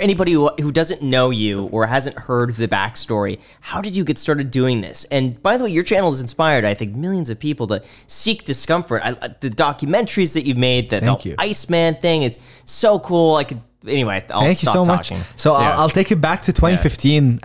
anybody who doesn't know you or hasn't heard the backstory, how did you get started doing this? And by the way, your channel has inspired, I think, millions of people to seek discomfort. The documentaries that you've made, the Iceman thing is so cool. Anyway, I'll stop talking. Much. So I'll take it back to 2015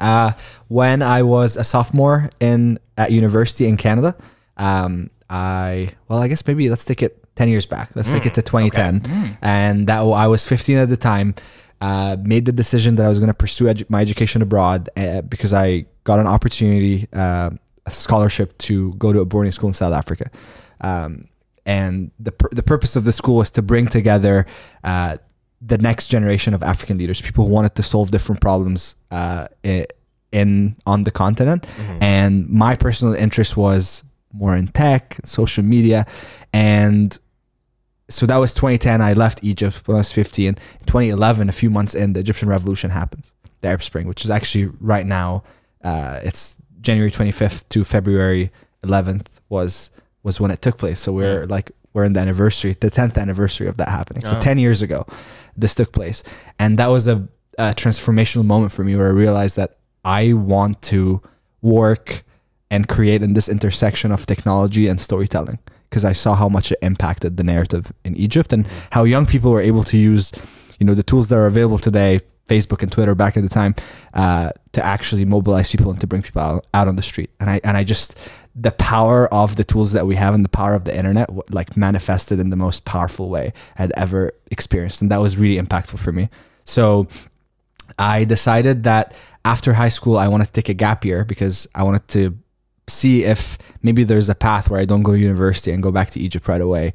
when I was a sophomore at university in Canada. I guess maybe let's take it 10 years back. Let's take it to 2010. Okay. And I was 15 at the time. Made the decision that I was going to pursue my education abroad because I got an opportunity, a scholarship to go to a boarding school in South Africa. And the purpose of the school was to bring together the next generation of African leaders, people who wanted to solve different problems on the continent. And my personal interest was more in tech, social media, and so that was 2010. I left Egypt when I was 15. In 2011, a few months in, the Egyptian Revolution happened, the Arab Spring, which is actually right now, it's January 25th to February 11th was when it took place. So we're in the anniversary, the 10th anniversary of that happening. So 10 years ago, this took place. And that was a transformational moment for me where I realized that I want to work and create in this intersection of technology and storytelling, because I saw how much it impacted the narrative in Egypt and how young people were able to use, the tools that are available today, Facebook and Twitter back at the time, to actually mobilize people and to bring people out on the street. And I just, the power of the tools that we have and the power of the internet, manifested in the most powerful way I'd ever experienced. And that was really impactful for me. So I decided that after high school, I wanted to take a gap year because I wanted to see if maybe there's a path where I don't go to university and go back to Egypt right away,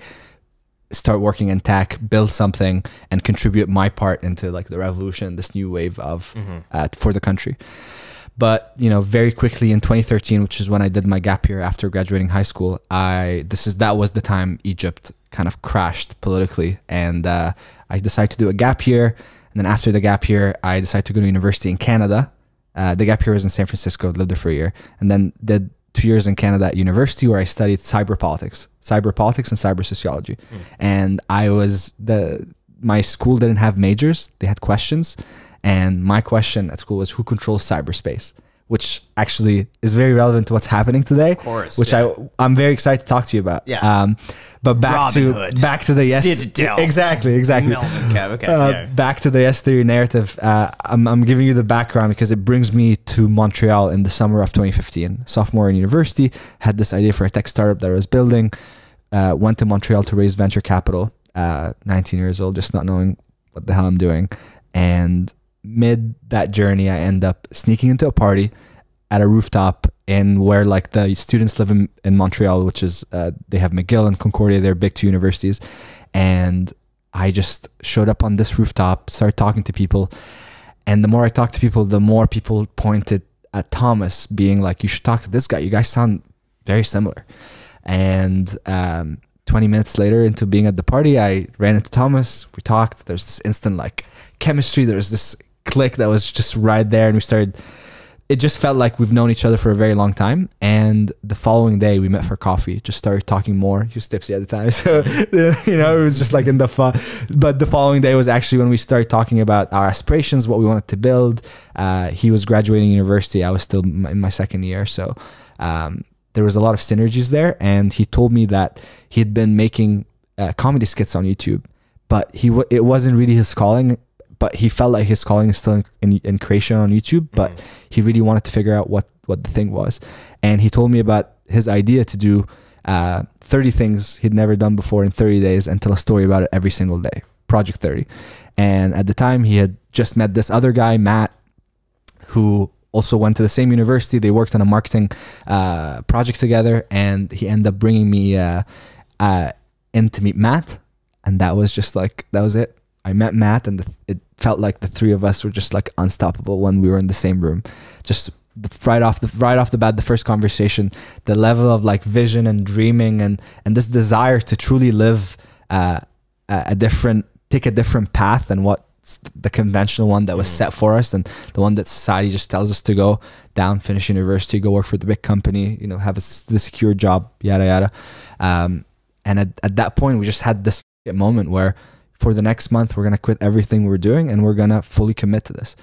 start working in tech, build something, and contribute my part into the revolution, this new wave of for the country. But very quickly in 2013, which is when I did my gap year after graduating high school, that was the time Egypt kind of crashed politically, and I decided to do a gap year. And then after the gap year, I decided to go to university in Canada. The gap year was in San Francisco, lived there for a year, and then did 2 years in Canada at university where I studied cyber politics and cyber sociology. And my school didn't have majors, they had questions. And my question at school was, who controls cyberspace? Which actually is very relevant to what's happening today. Of course. Which I'm very excited to talk to you about. Yeah. But back to the Citadel. Exactly. Back to the S3 narrative. I'm giving you the background because it brings me to Montreal in the summer of 2015. Sophomore in university, had this idea for a tech startup that I was building. Went to Montreal to raise venture capital. 19 years old, just not knowing what the hell I'm doing. And mid that journey, I end up sneaking into a party at a rooftop in where the students live in Montreal, which is they have McGill and Concordia, they're big two universities. And I just showed up on this rooftop, started talking to people, and the more I talked to people, the more people pointed at Thomas, being like, you should talk to this guy, you guys sound very similar. And 20 minutes later into being at the party, I ran into Thomas, we talked, there's this instant chemistry, there's this click that was just right there, and it just felt like we've known each other for a very long time. And the following day we met for coffee, just started talking more. He was tipsy at the time, so it was just in the fun. But the following day was actually when we started talking about our aspirations, what we wanted to build. He was graduating university, I was still in my second year, so there was a lot of synergies there. And he told me that he had been making comedy skits on YouTube, but it wasn't really his calling. But he felt like his calling is still in creation on YouTube, but he really wanted to figure out what the thing was. And he told me about his idea to do 30 things he'd never done before in 30 days and tell a story about it every single day, Project 30. And at the time, he had just met this other guy, Matt, who also went to the same university. They worked on a marketing project together, and he ended up bringing me in to meet Matt. And that was just that was it. I met Matt, and it felt like the three of us were just unstoppable when we were in the same room. Just right off the bat, the first conversation, the level of vision and dreaming and this desire to truly live take a different path than what the conventional one that was set for us, and the one that society just tells us to go down, finish university, go work for the big company, have the secure job, yada yada. And at that point, we just had this moment where for the next month, we're going to quit everything we're doing and we're going to fully commit to this.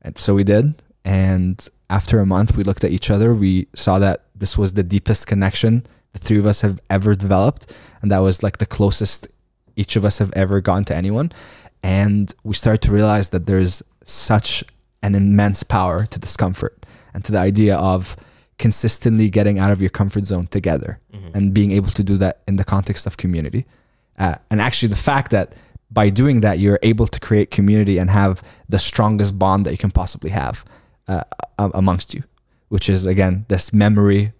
And so we did. And after a month, we looked at each other. We saw that this was the deepest connection the three of us have ever developed. And that was like the closest each of us have ever gone to anyone. And we started to realize that there's such an immense power to discomfort and to the idea of consistently getting out of your comfort zone together and being able to do that in the context of community. And actually the fact that by doing that, you're able to create community and have the strongest bond that you can possibly have amongst you, which is, again, this memory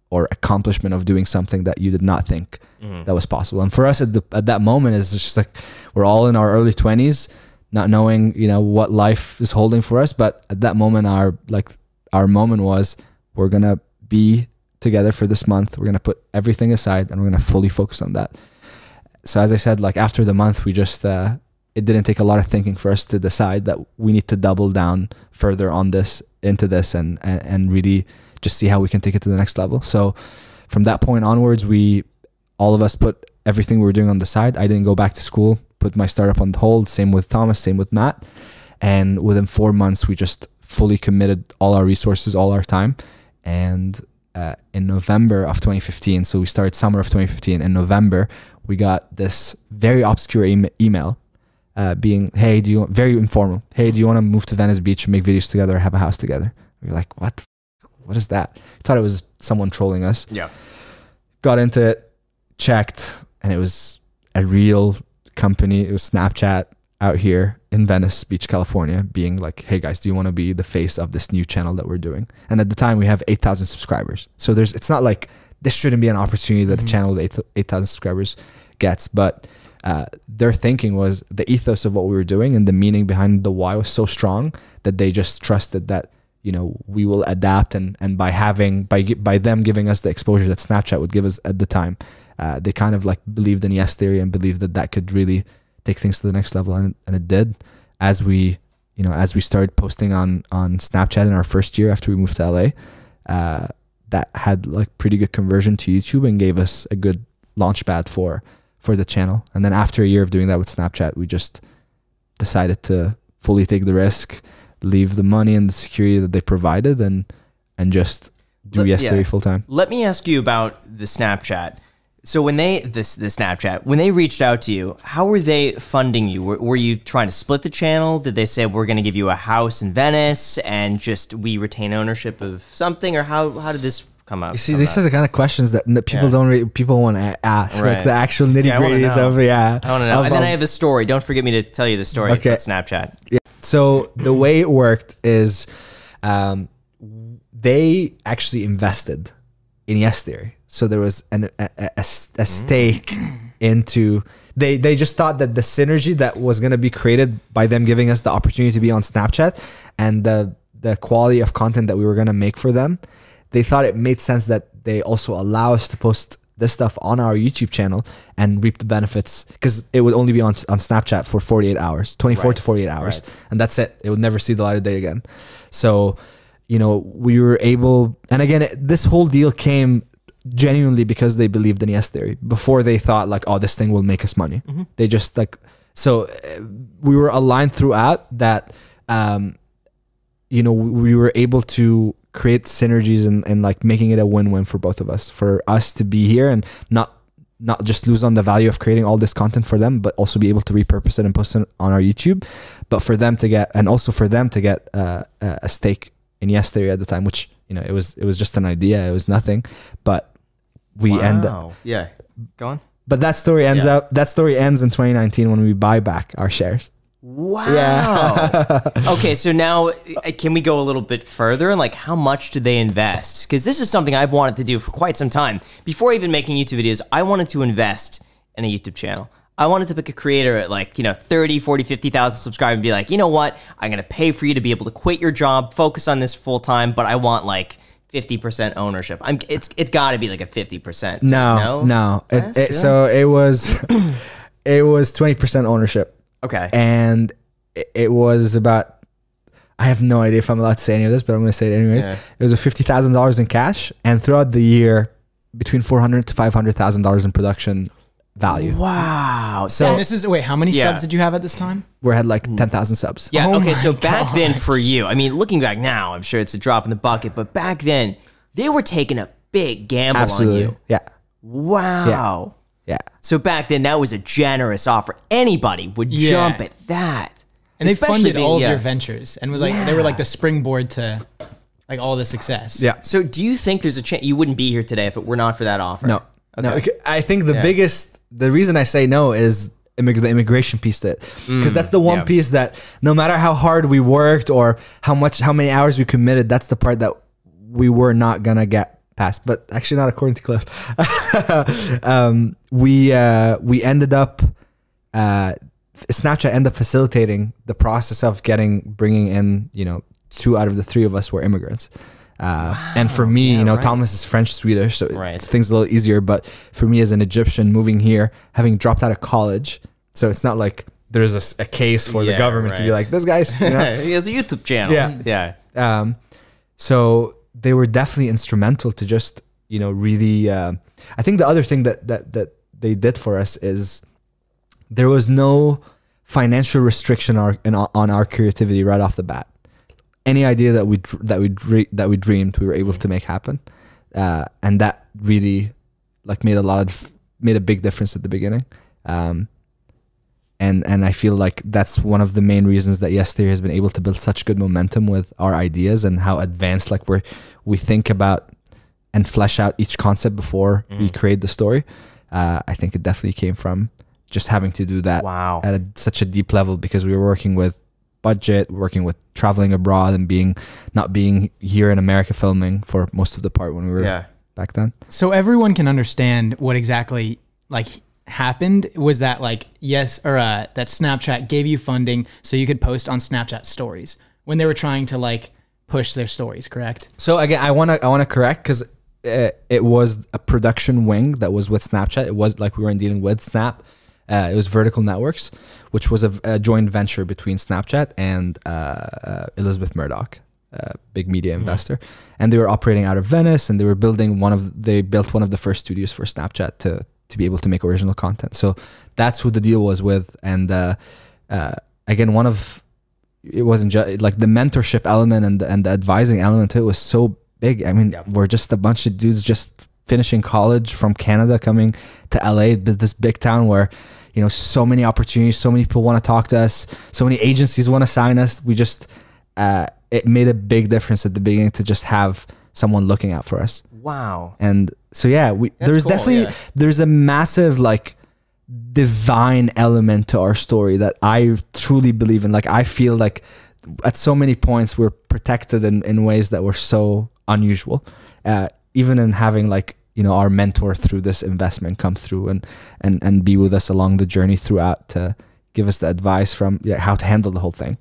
or accomplishment of doing something that you did not think that was possible. And for us at that moment, is just like, we're all in our early 20s, not knowing, you know, what life is holding for us. But at that moment, our moment was, we're going to be together for this month. We're going to put everything aside and we're going to fully focus on that. So as I said, like after the month, we just, it didn't take a lot of thinking for us to decide that we need to double down further on this, into this, and really just see how we can take it to the next level. So from that point onwards, all of us put everything we were doing on the side. I didn't go back to school, put my startup on hold. Same with Thomas, same with Matt. And within 4 months, we just fully committed all our resources, all our time. And in November of 2015, so we started summer of 2015, in November, we got this very obscure email being, hey, very informal. Hey, do you want to move to Venice Beach and make videos together, have a house together? We were like, what is that? Thought it was someone trolling us. Yeah. Got into it, checked, and it was a real company. It was Snapchat out here in Venice Beach, California, being like, hey guys, do you want to be the face of this new channel that we're doing? And at the time we have 8,000 subscribers. So it's not like this shouldn't be an opportunity that a channel with 8,000 subscribers gets. But their thinking was, the ethos of what we were doing and the meaning behind the why was so strong that they just trusted that, you know, we will adapt. And by them giving us the exposure that Snapchat would give us at the time, they kind of like believed in yes theory and believed that could really take things to the next level. And it did. As we started posting on Snapchat in our first year after we moved to LA, that had like pretty good conversion to YouTube and gave us a good launch pad for the channel. And then after a year of doing that with Snapchat, we just decided to fully take the risk, leave the money and the security that they provided, and just do yes theory full time. Let me ask you about the Snapchat. So when the Snapchat, when they reached out to you, how were they funding you? Were you trying to split the channel? Did they say, we're going to give you a house in Venice and just we retain ownership of something? Or how did this come up? You see, these are the kind of questions that people want to ask, like the actual nitty gritties of, I want to know. And then I have a story. Don't forget me to tell you the story about Snapchat. Yeah. So the way it worked is they actually invested in yes theory. So there was a stake into, they just thought that the synergy that was going to be created by them giving us the opportunity to be on Snapchat and the quality of content that we were going to make for them, they thought it made sense that they also allow us to post this stuff on our YouTube channel and reap the benefits, because it would only be on Snapchat for 48 hours, 24 to 48 hours. Right. And that's it. It would never see the light of day again. So, you know, we were able, and again, this whole deal came genuinely because they believed in yes theory before they thought like, oh, this thing will make us money. They just like, so we were aligned throughout that, you know, we were able to create synergies and like making it a win-win for both of us, for us to be here and not just lose on the value of creating all this content for them, but also be able to repurpose it and post it on our YouTube, but for them to get, and also for them to get a stake in yes theory at the time, which, you know, it was just an idea. It was nothing, but we end up. Yeah. Go on. But that story ends in 2019 when we buy back our shares. Wow. Yeah. Okay, so now can we go a little bit further and like how much did they invest? Because this is something I've wanted to do for quite some time. Before even making YouTube videos, I wanted to invest in a YouTube channel. I wanted to pick a creator at like, you know, 30, 40, 50,000 subscribers and be like, you know what? I'm going to pay for you to be able to quit your job, focus on this full time, but I want like 50% ownership. It's got to be like a 50%. So no. So it was it was 20% ownership. Okay. And it was about, I have no idea if I'm allowed to say any of this, but I'm going to say it anyways. Yeah. It was a $50,000 in cash, and throughout the year, between $400,000 to $500,000 in production value. Wow. So And this is wait, how many Yeah. subs did you have at this time? we had like 10,000 subs. Yeah, Oh okay, my so back then God. for you, I mean, looking back now, I'm sure it's a drop in the bucket, but back then, they were taking a big gamble Absolutely. on you. Yeah. Wow. Yeah. So back then, that was a generous offer. Anybody would Yeah. jump at that. And they Especially funded being- all of yeah. your ventures and was like they were like the springboard to like all the success. Yeah. So do you think there's a chance you wouldn't be here today if it were not for that offer? No. No. Okay. I think the reason I say no is the immigration piece to it. Because that's the one yeah. piece that no matter how hard we worked or how many hours we committed, that's the part that we were not gonna get past. But actually not according to Cliff. We ended up Snapchat ended up facilitating the process of bringing in, 2 out of the 3 of us were immigrants. And for me, right. Thomas is French Swedish, so Right. things a little easier. But for me as an Egyptian moving here, having dropped out of college, so it's not like there's a case for the Yeah, government to be right. like, this guy's, he has a YouTube channel. Yeah. Yeah. So they were definitely instrumental to just, really. I think the other thing that they did for us is there was no financial restriction on our creativity right off the bat. Any idea that we dreamed, we were able to make happen, and that really made a big difference at the beginning. And I feel like that's one of the main reasons that Yes Theory has been able to build such good momentum with our ideas and how advanced we think about and flesh out each concept before we create the story. I think it definitely came from just having to do that Wow. at such a deep level, because we were working with budget, working with traveling abroad, and not being here in America filming for most of the part when we were back then. So everyone can understand what exactly happened was that that Snapchat gave you funding so you could post on Snapchat stories when they were trying to push their stories, correct? So again, I wanna correct, because it was a production wing that was with Snapchat. It was we weren't dealing with Snap. It was Vertical Networks, which was a joint venture between Snapchat and Elizabeth Murdoch, a big media investor, and they were operating out of Venice, and they built one of the first studios for Snapchat to be able to make original content. So that's who the deal was with, and again, it wasn't just the mentorship element and the advising element to it was so big. I mean, we're just a bunch of dudes just finishing college from Canada, coming to LA, this big town where, so many opportunities, so many people want to talk to us, so many agencies want to sign us. We just, it made a big difference at the beginning to just have someone looking out for us. Wow. And so, yeah, there's cool, definitely, there's a massive, divine element to our story that I truly believe in. I feel like at so many points we're protected in ways that were so unusual. Even in having our mentor through this investment come through and be with us along the journey throughout to give us the advice from how to handle the whole thing.